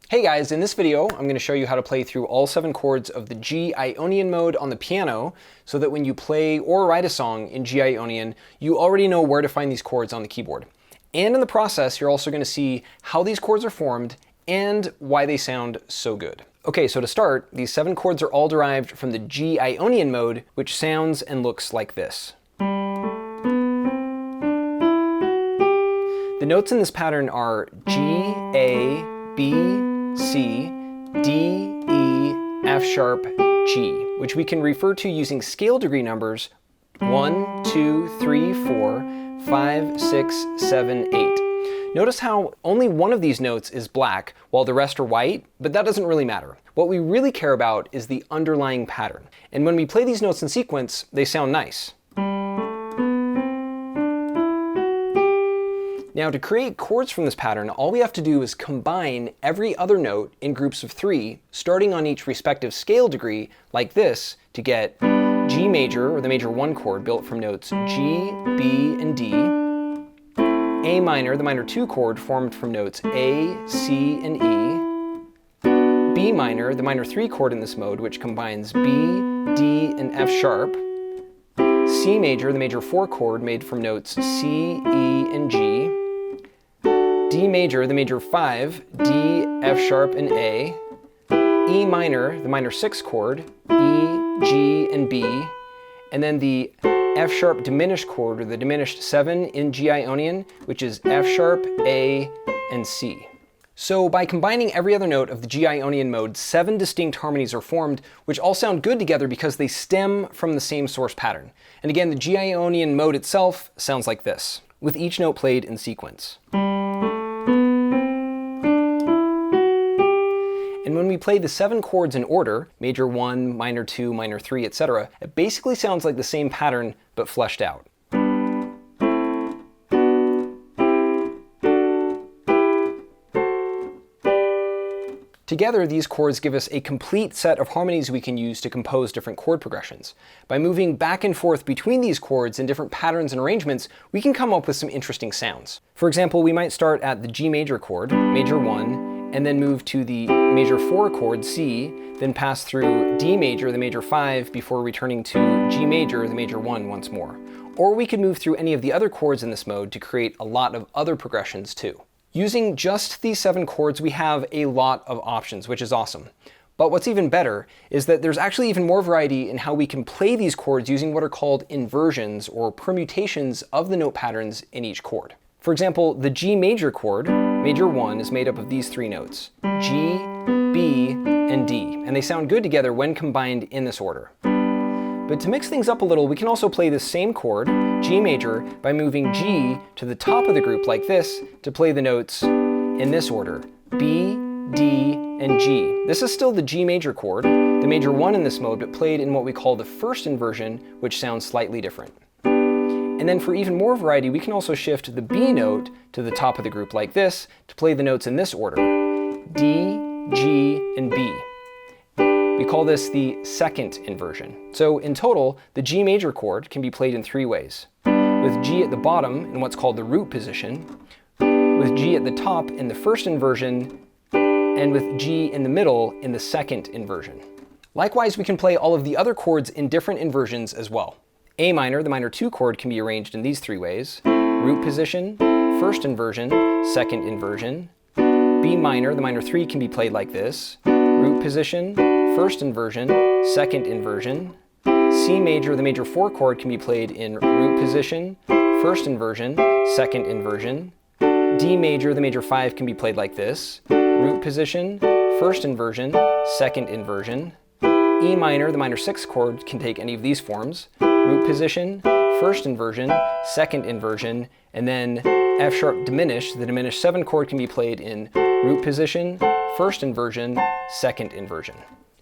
Hey guys, in this video, I'm going to show you how to play through all 7 chords of the G Ionian mode on the piano so that when you play or write a song in G Ionian, you already know where to find these chords on the keyboard. And in the process, you're also going to see how these chords are formed and why they sound so good. Okay, so to start, these 7 chords are all derived from the G Ionian mode, which sounds and looks like this. The notes in this pattern are G, A, B, C, D, E, F sharp, G, which we can refer to using scale degree numbers 1, 2, 3, 4, 5, 6, 7, 8. Notice how only one of these notes is black while the rest are white, but that doesn't really matter. What we really care about is the underlying pattern. And when we play these notes in sequence, they sound nice. Now, to create chords from this pattern, all we have to do is combine every other note in groups of 3, starting on each respective scale degree, like this, to get G major, or the major 1 chord, built from notes G, B, and D, A minor, the minor 2 chord, formed from notes A, C, and E, B minor, the minor 3 chord in this mode, which combines B, D, and F sharp, C major, the major 4 chord, made from notes C, E, and G, D major, the major 5, D, F sharp, and A, E minor, the minor 6 chord, E, G, and B, and then the F sharp diminished chord, or the diminished 7 in G Ionian, which is F sharp, A, and C. So by combining every other note of the G Ionian mode, 7 distinct harmonies are formed, which all sound good together because they stem from the same source pattern. And again, the G Ionian mode itself sounds like this, with each note played in sequence. And when we play the 7 chords in order, major 1, minor 2, minor 3, etc., it basically sounds like the same pattern, but fleshed out. Together, these chords give us a complete set of harmonies we can use to compose different chord progressions. By moving back and forth between these chords in different patterns and arrangements, we can come up with some interesting sounds. For example, we might start at the G major chord, major 1, and then move to the major 4 chord, C, then pass through D major, the major 5, before returning to G major, the major 1 once more. Or we could move through any of the other chords in this mode to create a lot of other progressions too. Using just these 7 chords, we have a lot of options, which is awesome. But what's even better is that there's actually even more variety in how we can play these chords using what are called inversions, or permutations of the note patterns in each chord. For example, the G major chord, major 1, is made up of these 3 notes, G, B, and D, and they sound good together when combined in this order. But to mix things up a little, we can also play the same chord, G major, by moving G to the top of the group like this to play the notes in this order, B, D, and G. This is still the G major chord, the major 1 in this mode, but played in what we call the first inversion, which sounds slightly different. And then for even more variety, we can also shift the B note to the top of the group like this to play the notes in this order, D, G, and B. We call this the second inversion. So in total, the G major chord can be played in 3 ways. With G at the bottom in what's called the root position, with G at the top in the first inversion, and with G in the middle in the second inversion. Likewise, we can play all of the other chords in different inversions as well. A minor, the minor 2 chord, can be arranged in these 3 ways. Root position, first inversion, second inversion. B minor, the minor 3, can be played like this. Root position, first inversion, second inversion. C major, the major 4 chord, can be played in root position, first inversion, second inversion. D major, the major 5, can be played like this. Root position, first inversion, second inversion. E minor, the minor 6 chord, can take any of these forms. Root position, first inversion, second inversion, and then F sharp diminished, the diminished 7 chord, can be played in root position, first inversion, second inversion.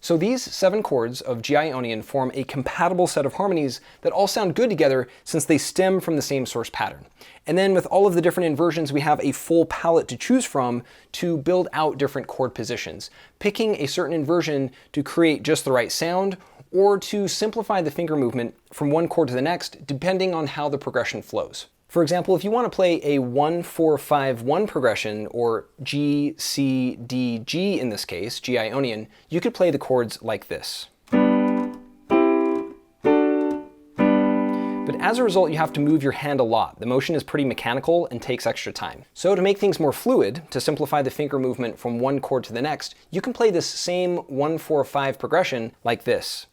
So these 7 chords of G Ionian form a compatible set of harmonies that all sound good together since they stem from the same source pattern. And then with all of the different inversions, we have a full palette to choose from to build out different chord positions, picking a certain inversion to create just the right sound, or to simplify the finger movement from one chord to the next, depending on how the progression flows. For example, if you want to play a 1-4-5-1 progression, or G, C, D, G in this case, G Ionian, you could play the chords like this. But as a result, you have to move your hand a lot. The motion is pretty mechanical and takes extra time. So to make things more fluid, to simplify the finger movement from one chord to the next, you can play this same 1-4-5 progression like this.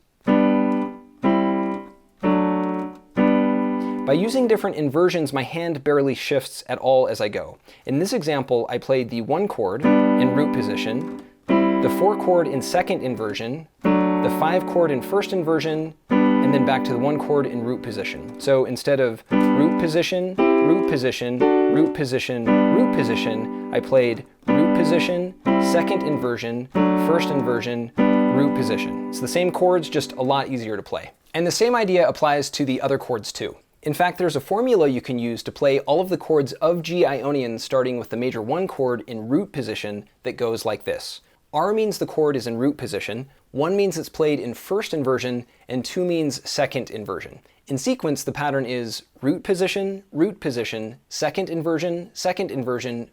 By using different inversions, my hand barely shifts at all as I go. In this example, I played the 1 chord in root position, the 4 chord in second inversion, the 5 chord in first inversion, and then back to the 1 chord in root position. So instead of root position, root position, root position, root position, I played root position, second inversion, first inversion, root position. It's the same chords, just a lot easier to play. And the same idea applies to the other chords too. In fact, there's a formula you can use to play all of the chords of G Ionian starting with the major 1 chord in root position that goes like this. R means the chord is in root position, 1 means it's played in first inversion, and 2 means second inversion. In sequence, the pattern is root position, second inversion,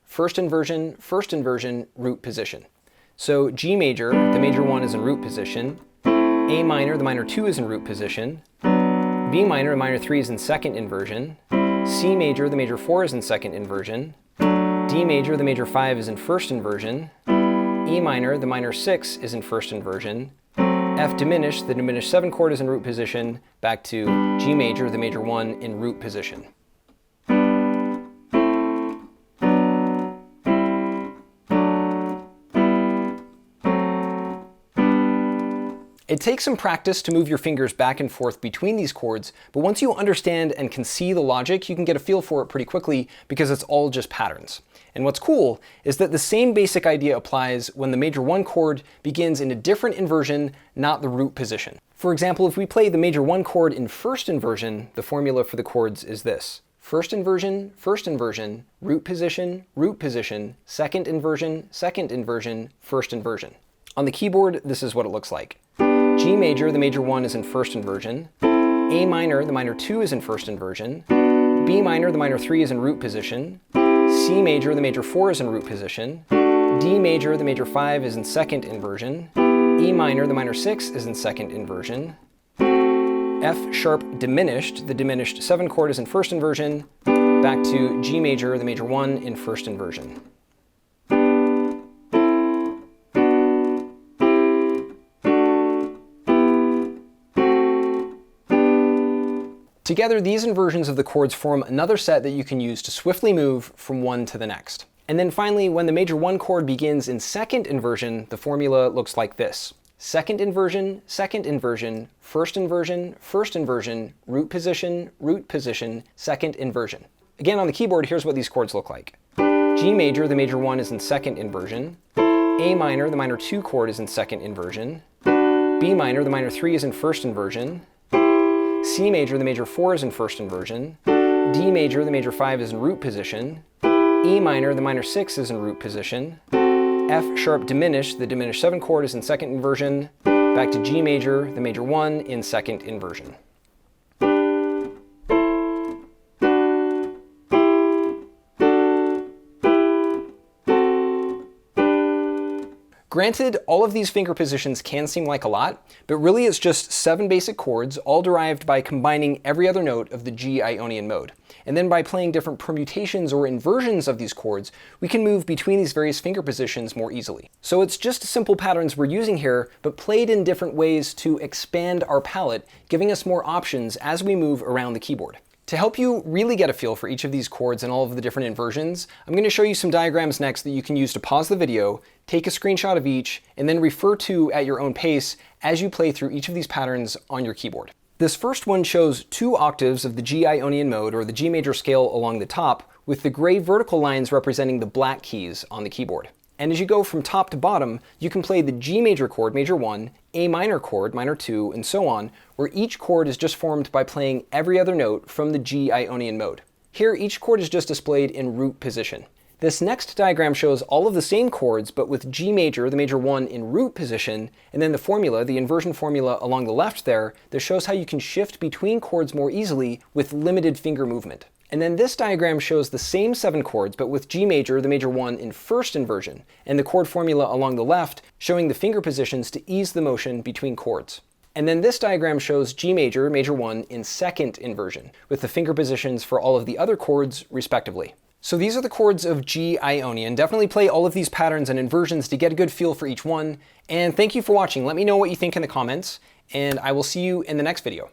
first inversion, first inversion, root position. So G major, the major 1 is in root position, A minor, the minor 2 is in root position, B minor, the minor 3 is in second inversion, C major, the major 4 is in second inversion, D major, the major 5 is in first inversion, E minor, the minor 6 is in first inversion, F diminished, the diminished 7 chord is in root position, back to G major, the major 1 in root position. It takes some practice to move your fingers back and forth between these chords, but once you understand and can see the logic, you can get a feel for it pretty quickly because it's all just patterns. And what's cool is that the same basic idea applies when the major 1 chord begins in a different inversion, not the root position. For example, if we play the major 1 chord in first inversion, the formula for the chords is this. First inversion, root position, second inversion, first inversion. On the keyboard, this is what it looks like. G major, the major 1 is in first inversion. A minor, the minor 2 is in first inversion. B minor, the minor 3 is in root position. C major, the major 4 is in root position. D major, the major 5 is in second inversion. E minor, the minor 6 is in second inversion. F sharp diminished, the diminished 7 chord is in first inversion. Back to G major, the major 1 in first inversion. Together, these inversions of the chords form another set that you can use to swiftly move from one to the next. And then finally, when the major 1 chord begins in second inversion, the formula looks like this. Second inversion, first inversion, root position, second inversion. Again, on the keyboard, here's what these chords look like. G major, the major 1 is in second inversion. A minor, the minor 2 chord is in second inversion. B minor, the minor 3 is in first inversion. C major, the major 4 is in first inversion. D major, the major 5 is in root position. E minor, the minor 6 is in root position. F sharp diminished, the diminished 7 chord is in second inversion. Back to G major, the major 1 in second inversion. Granted, all of these finger positions can seem like a lot, but really it's just 7 basic chords, all derived by combining every other note of the G Ionian mode. And then by playing different permutations or inversions of these chords, we can move between these various finger positions more easily. So it's just simple patterns we're using here, but played in different ways to expand our palette, giving us more options as we move around the keyboard. To help you really get a feel for each of these chords and all of the different inversions, I'm going to show you some diagrams next that you can use to pause the video, take a screenshot of each, and then refer to at your own pace as you play through each of these patterns on your keyboard. This first one shows 2 octaves of the G Ionian mode, or the G major scale, along the top, with the gray vertical lines representing the black keys on the keyboard. And as you go from top to bottom, you can play the G major chord, major 1, A minor chord, minor 2, and so on, where each chord is just formed by playing every other note from the G Ionian mode. Here, each chord is just displayed in root position. This next diagram shows all of the same chords, but with G major, the major 1, in root position, and then the formula, the inversion formula along the left there, that shows how you can shift between chords more easily with limited finger movement. And then this diagram shows the same 7 chords, but with G major, the major 1, in first inversion, and the chord formula along the left showing the finger positions to ease the motion between chords. And then this diagram shows G major, major 1, in second inversion, with the finger positions for all of the other chords, respectively. So these are the chords of G Ionian. Definitely play all of these patterns and inversions to get a good feel for each one. And thank you for watching. Let me know what you think in the comments, and I will see you in the next video.